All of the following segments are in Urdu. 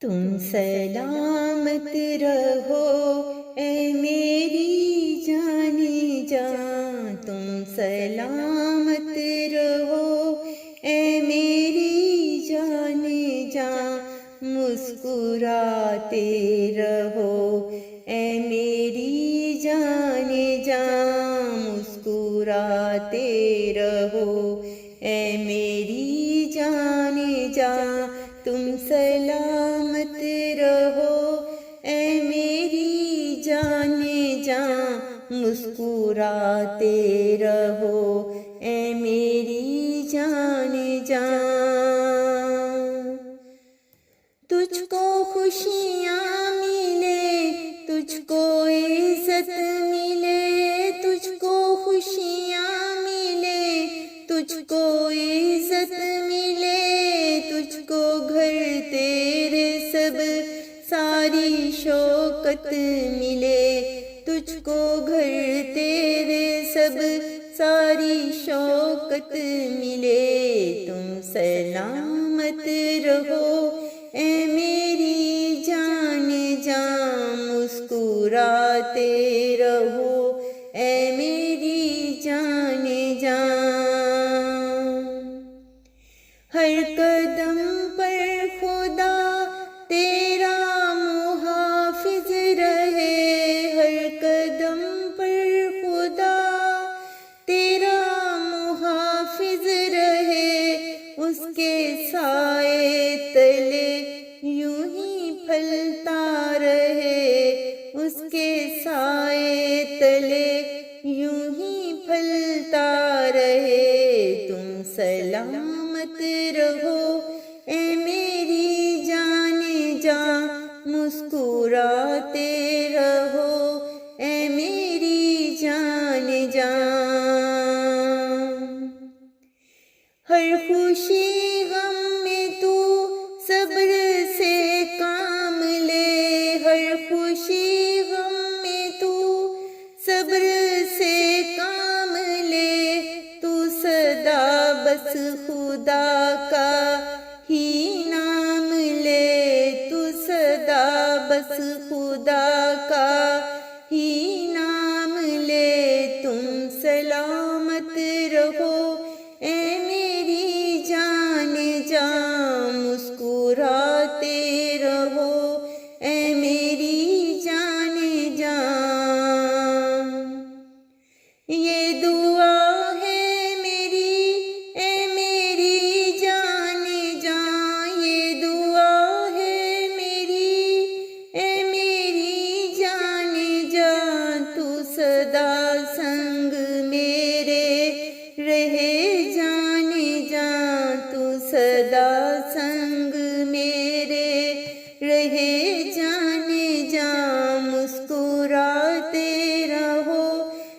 تم سلامت رہو اے میری جانی جان، تم سلامت رہو اے میری جانی جان، مسکراتے رہو اے میری جانی جان، مسکراتے رہو اے میری جانی جان، تم سلامت رہو اے میری جانی جان، مسکراتے رہو اے میری جانی جان۔ تجھ کو خوشیاں ملے، تجھ کو عزت ملے، تجھ کو خوشیاں ملے، تجھ کو عزت ملے، تجھ کو گھر تیرے سب ساری شوکت ملے، تجھ کو گھر تیرے سب ساری شوکت ملے، تم سلامت رہو اے میری جان جان، مسکراتے رہو اے میری جان جان۔ ہر قدم پر خدا تیرا محافظ رہے، ہر قدم پر خدا تیرا محافظ رہے، اس کے سائے تلے یوں ہی پھلتا رہے، اس کے سائے تلے یوں ہی پھلتا رہے، تم سلامت رہو اے میری جان جان، مسکراتے رہو اے میری جان جان۔ ہر خوشی غم میں تو صبر سے کام لے، ہر خوشی غم میں تو صبر سے کام لے، تو سدا بس خدا کا ہی نام لے، تو سدا بس خدا کا ہی نام لے، تم سلامت رہو اے میری جان جان، مسکراتے رہو اے میری جان جان۔ یہ دعا ہے میری اے میری جان جان، یہ دعا ہے میری اے میری جان جان، تو سدا سنگ میرے رہے جان جان، تو سدا سنگ میرے رہے جان جان، مسکراتے رہو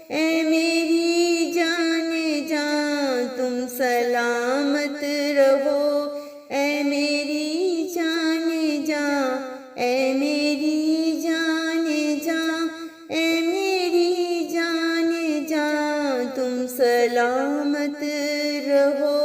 اے میری جان جان، تم سلامت رہو اے میری جان جان، اے میری جان جان، اے میری جان جان، تم سلامت رہو۔